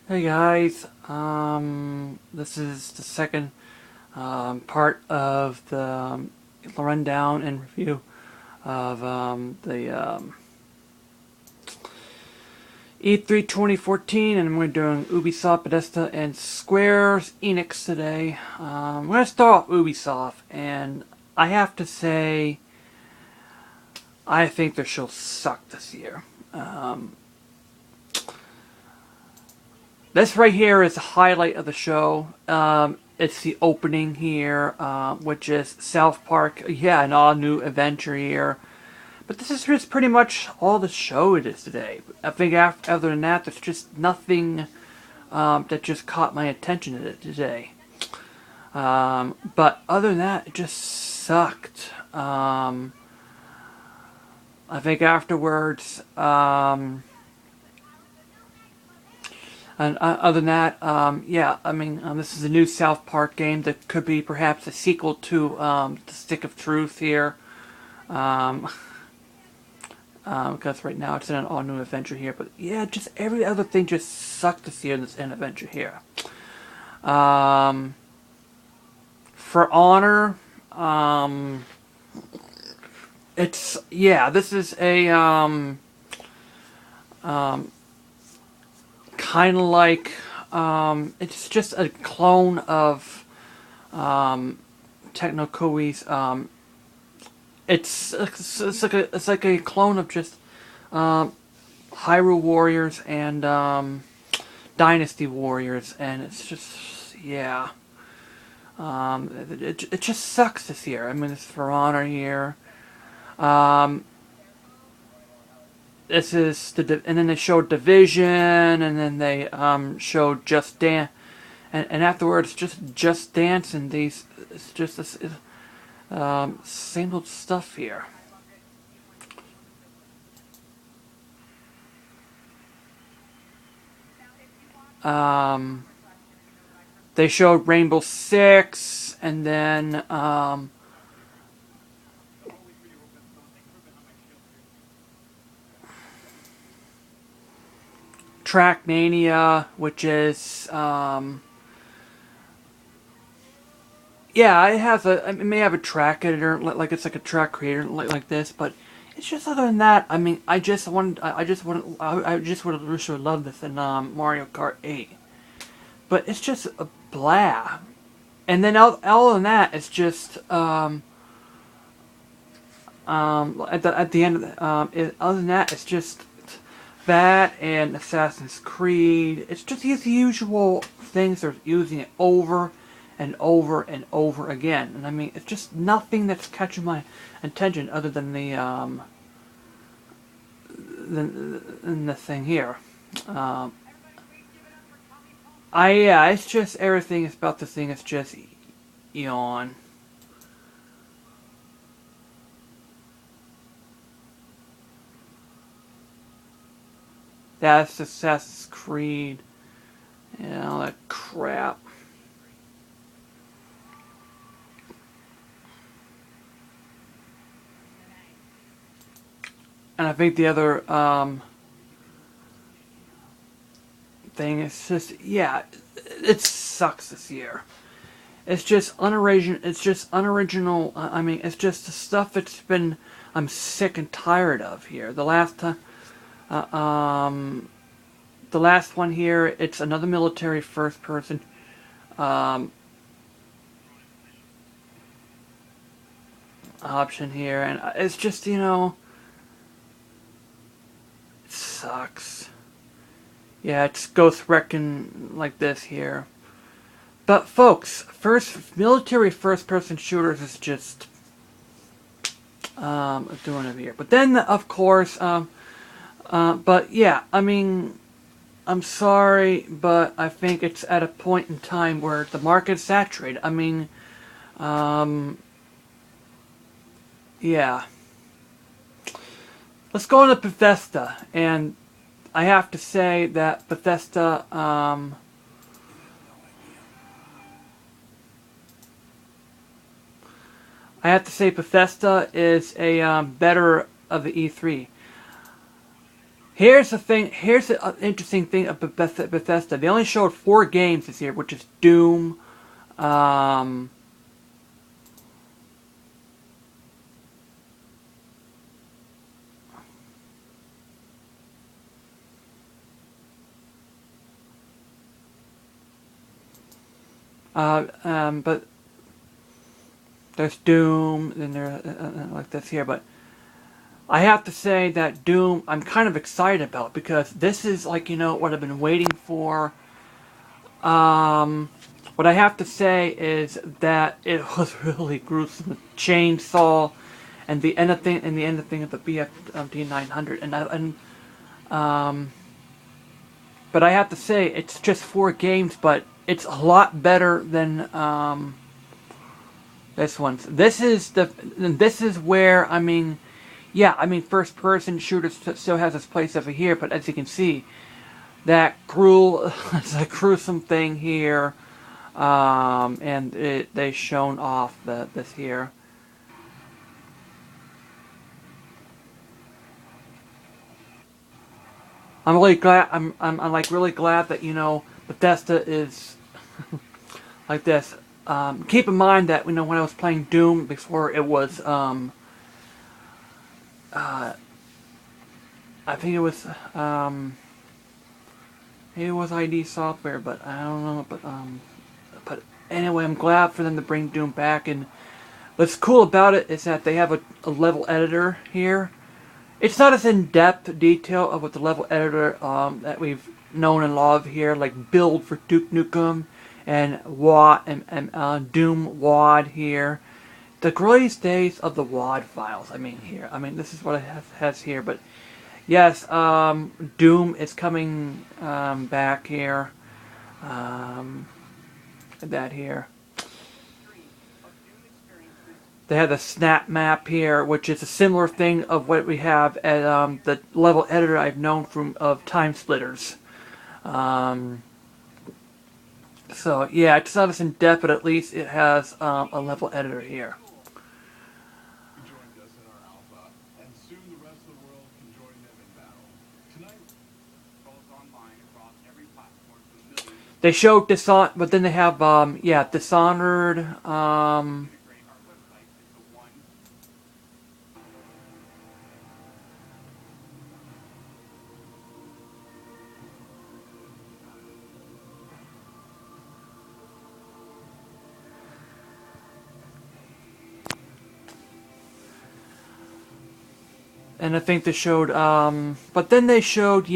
Hey guys, this is the second part of the rundown and review of the E3 2014, and we're doing Ubisoft, Bethesda, and Square Enix today. We're going to start off Ubisoft, and I have to say, I think their show sucked this year. This right here is the highlight of the show. It's the opening here, which is South Park. Yeah, an all new adventure here. But this is just pretty much all the show it is today. I think other than that, there's just nothing that just caught my attention today. But other than that, it just sucked. I think afterwards, and other than that, yeah, I mean, this is a new South Park game that could be perhaps a sequel to The Stick of Truth here. Because right now it's in an all-new adventure here. But yeah, just every other thing just sucked to see in this adventure here. For Honor, it's, yeah, this is a, kind of like, it's just a clone of Techno Koei's. It's like a clone of just Hyrule Warriors and Dynasty Warriors, and it's just, yeah. It just sucks this year. I mean, it's For Honor here. This is and then they showed Division, and then they showed Just Dance, and afterwards Just Dance, and these, it's just this same old stuff here. They showed Rainbow Six, and then Trackmania, which is yeah, it may have a track editor, like it's like a track creator, like this, but it's just, other than that, I mean, I just would wish I would love this in Mario Kart 8, but it's just a blah. And then other than that, it's just at the end of other than that, it's just that and Assassin's Creed. It's just these usual things they're using it over and over and over again. And I mean, it's just nothing that's catching my attention other than the thing here. Yeah, it's just everything is about the thing. It's just yawn. That's Assassin's Creed and all that crap. And I think the other thing is just, yeah, it sucks this year. It's just unoriginal. It's just unoriginal. I mean, it's just the stuff that's been I'm sick and tired of here. The last time, the last one here, it's another military first person option here, and it's just, it sucks. Yeah, it's Ghost Recon like this here. But folks, military first-person shooters is just doing it here. But then, of course, but yeah, I mean, I'm sorry, but I think it's at a point in time where the market's saturated. I mean, yeah. Let's go on to Bethesda, and I have to say that Bethesda, I have to say Bethesda is a better of the E3. Here's the thing. Here's the interesting thing about Bethesda. They only showed 4 games this year, which is Doom, um, but there's Doom, and there like this here. But I have to say that Doom, I'm kind of excited about because this is like what I've been waiting for. Um, what I have to say is that it was really gruesome. Chainsaw, and the end of thing, of the BFT 900, um, but I have to say it's just 4 games, but it's a lot better than this one. This is where yeah, first person shooter still has its place over here, but as you can see, that it's a gruesome thing here, and they shown off this here. I'm really glad. I'm like really glad that Bethesda is like this. Keep in mind that when I was playing Doom before, it was uh, I think it was ID Software, but I don't know. But anyway, I'm glad for them to bring Doom back. And what's cool about it is that they have a level editor here. It's not as in-depth detail of what the level editor that we've known and loved here, like build for Duke Nukem and WAD and Doom WAD here. The greatest days of the WAD files. Here. This is what it has here. But yes, Doom is coming back here. That here. They have the snap map here, which is a similar thing of what we have at the level editor I've known from of Time Splitters. So yeah, it's not as in depth, but at least it has a level editor here. They showed Dishonored, but then they have Dishonored. And I think they showed, but then they showed,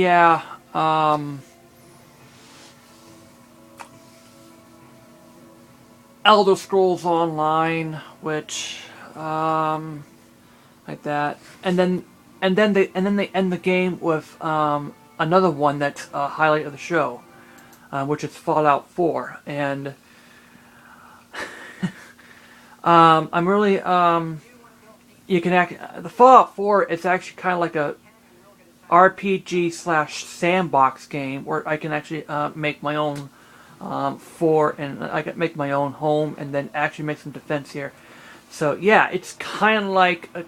Elder Scrolls Online, which, like that, and then they end the game with another one that's a highlight of the show, which is Fallout 4, and I'm really you can the Fallout 4 is actually kind of like a RPG / sandbox game where I can actually make my own and I can make my own home and then actually make some defense here. So yeah, it's kind of like a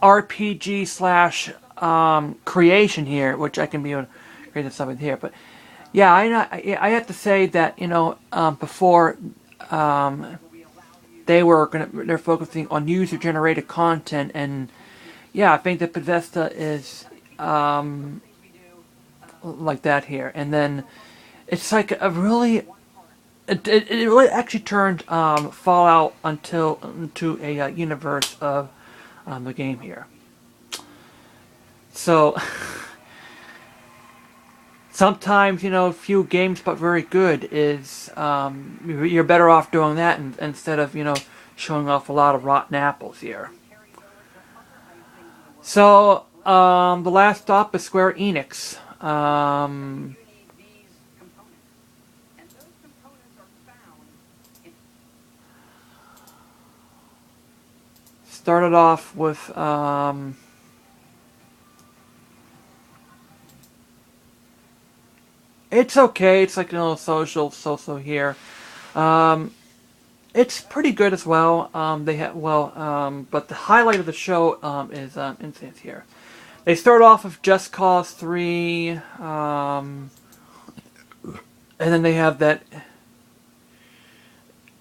RPG / creation here, which I can be able to create something here. But yeah, I have to say that before they're focusing on user generated content, and yeah, I think that Bethesda is like that here, and then it's like a really it really actually turned Fallout into a universe of the game here. So sometimes few games but very good is you're better off doing that instead of showing off a lot of rotten apples here. So the last stop is Square Enix. Started off with it's okay. It's like a little social here. It's pretty good as well. They have but the highlight of the show is instance here. They start off with Just Cause 3, and then they have that,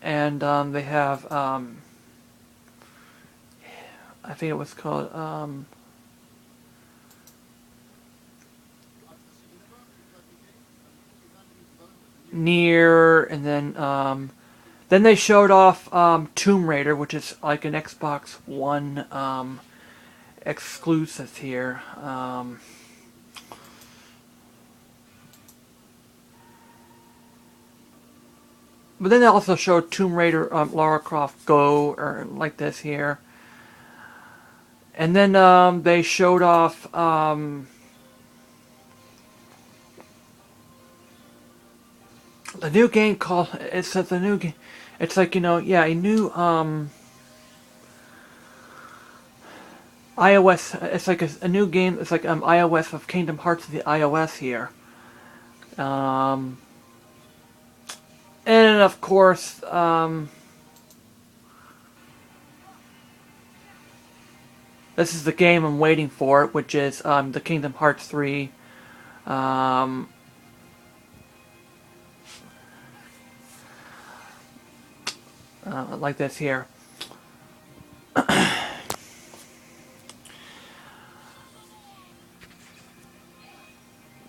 and they have I think it was called Near, and then they showed off Tomb Raider, which is like an Xbox One exclusive here. But then they also showed Tomb Raider, Lara Croft Go, or like this here. And then they showed off the new game called, it says the new game, it's like, yeah, a new iOS, it's like a new game, it's like iOS of Kingdom Hearts, the iOS here. And of course, this is the game I'm waiting for, which is the Kingdom Hearts 3. Like this here.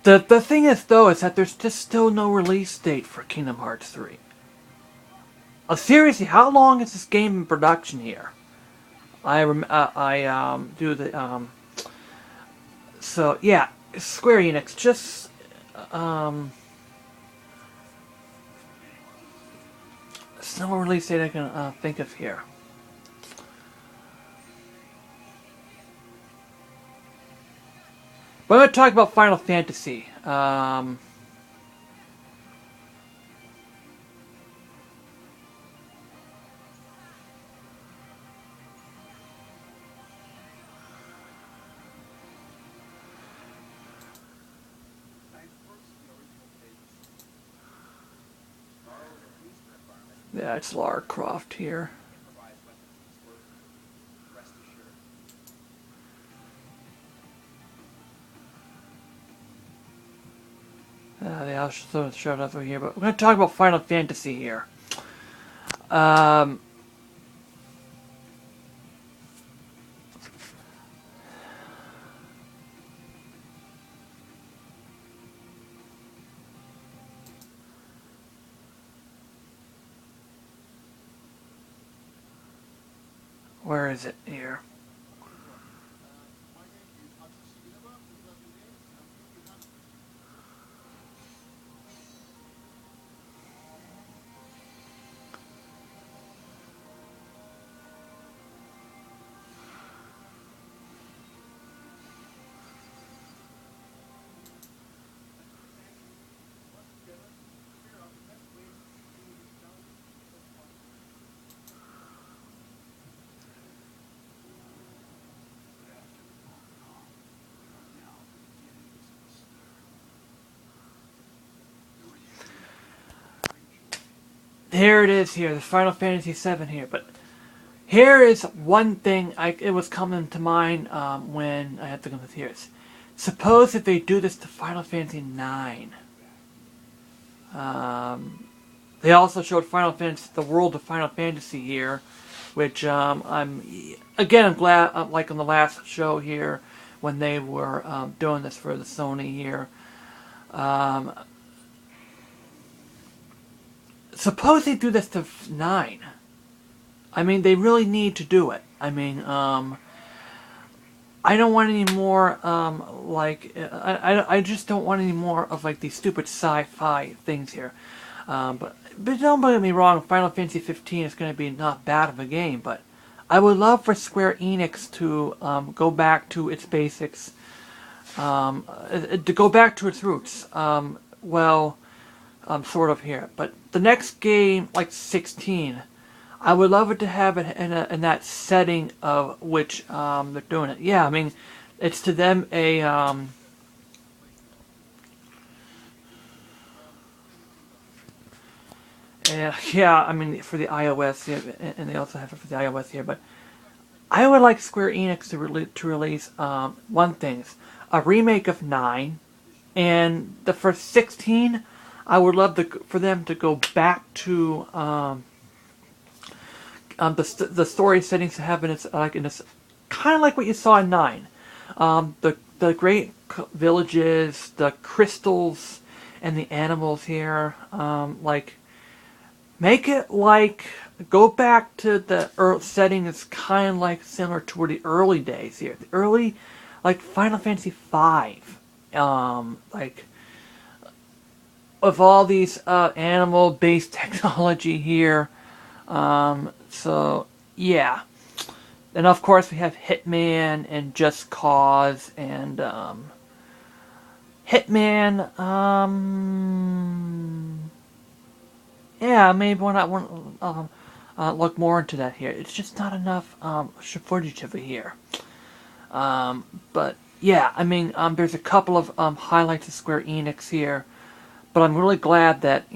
The thing is, though, is that there's just still no release date for Kingdom Hearts 3. Seriously, how long is this game in production here? Do the so yeah, Square Enix, just there's no release date I can think of here. But I'm going to talk about Final Fantasy. Yeah, it's Lara Croft here. They also showed up over here, but we're going to talk about Final Fantasy here. Where is it here? Here it is here, the Final Fantasy VII here, but here is one thing it was coming to mind when I had to come with here. Suppose if they do this to Final Fantasy IX. They also showed Final Fantasy, the world of Final Fantasy here, which I'm glad, like on the last show here, when they were doing this for the Sony here. Suppose they do this to 9. I mean, they really need to do it. I mean, I don't want any more, I just don't want any more of, like, these stupid sci-fi things here. But don't get me wrong, Final Fantasy 15 is going to be not bad of a game, but I would love for Square Enix to go back to its basics, to go back to its roots. Sort of here. But the next game, like 16, I would love it to have it in that setting of which they're doing it. Yeah, I mean, it's to them Yeah, I mean for the iOS, yeah, and they also have it for the iOS here. But I would like Square Enix to release one thing, a remake of 9, and for 16, I would love for them to go back to the story settings to have in its kind of like what you saw in 9. The great villages, the crystals, and the animals here. Like, make it like, go back to the setting that's kind of like similar to the early days here. The early, like Final Fantasy V. Like, of all these animal-based technology here. So, yeah. And of course we have Hitman and Just Cause and Hitman. Yeah, maybe why not look more into that here. It's just not enough footage of it here. But yeah, I mean, there's a couple of highlights of Square Enix here, but I'm really glad that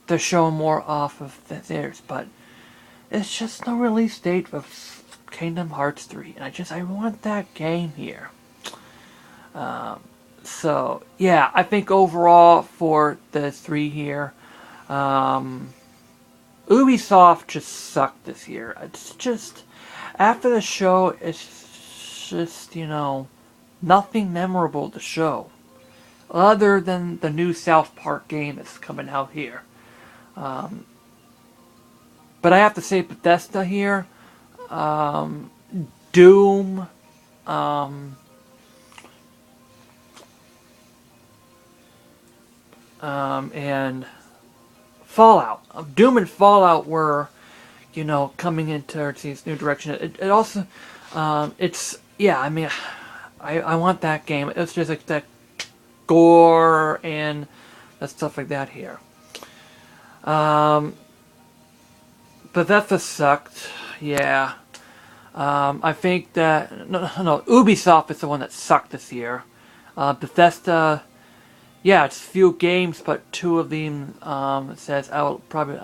they're showing more off of theirs. But it's just no release date of Kingdom Hearts 3, and I want that game here. So yeah, I think overall for the 3 here, Ubisoft just sucked this year. It's just, after the show, it's just, nothing memorable to show. Other than the new South Park game that's coming out here. But I have to say Bethesda here, Doom, and Fallout. Doom and Fallout were, coming into this new direction. It also, yeah, I mean, I want that game. It's just like that gore and that stuff like that here. Bethesda sucked, yeah. I think that, no, Ubisoft is the one that sucked this year. Bethesda, yeah, it's few games, but 2 of them says I'm probably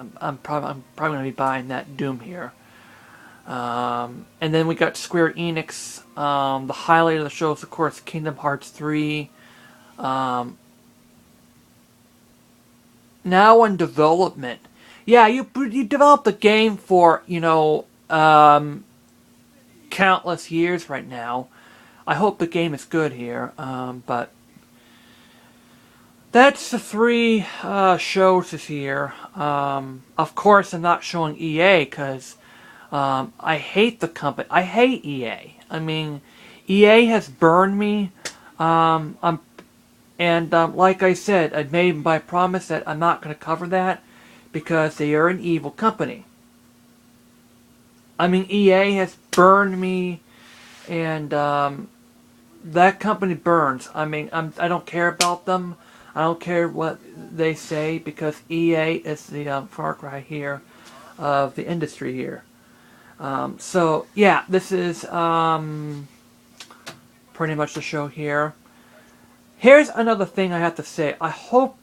gonna be buying that Doom here. And then we got Square Enix. The highlight of the show is, of course, Kingdom Hearts 3. Now in development. Yeah, you developed the game for, countless years right now. I hope the game is good here, but that's the 3 shows this year. Of course, I'm not showing EA because I hate the company. I hate EA. I mean, EA has burned me. Like I said, I made my promise that I'm not going to cover that because they are an evil company. I mean, EA has burned me, and that company burns. I mean, I don't care about them. I don't care what they say because EA is the Far Cry here of the industry here. So yeah, this is pretty much the show here. Here's another thing I have to say. I hope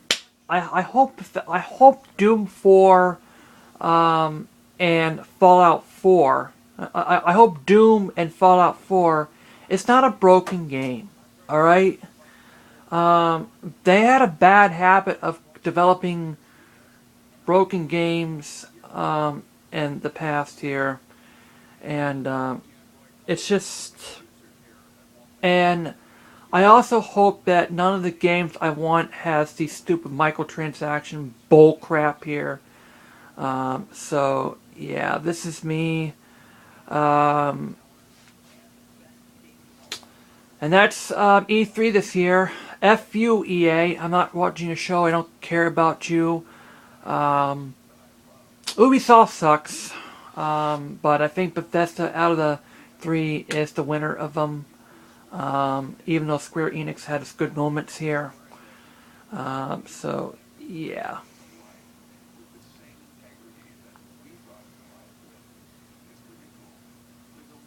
Doom 4 and Fallout 4. I hope Doom and Fallout 4. It's not a broken game. All right. They had a bad habit of developing broken games in the past here, and it's just. And I also hope that none of the games I want has these stupid microtransaction bull crap here. So yeah, this is me. And that's E3 this year. F you, EA. I'm not watching a show. I don't care about you. Ubisoft sucks. But I think Bethesda, out of the 3, is the winner of them. Even though Square Enix had its good moments here. So, yeah.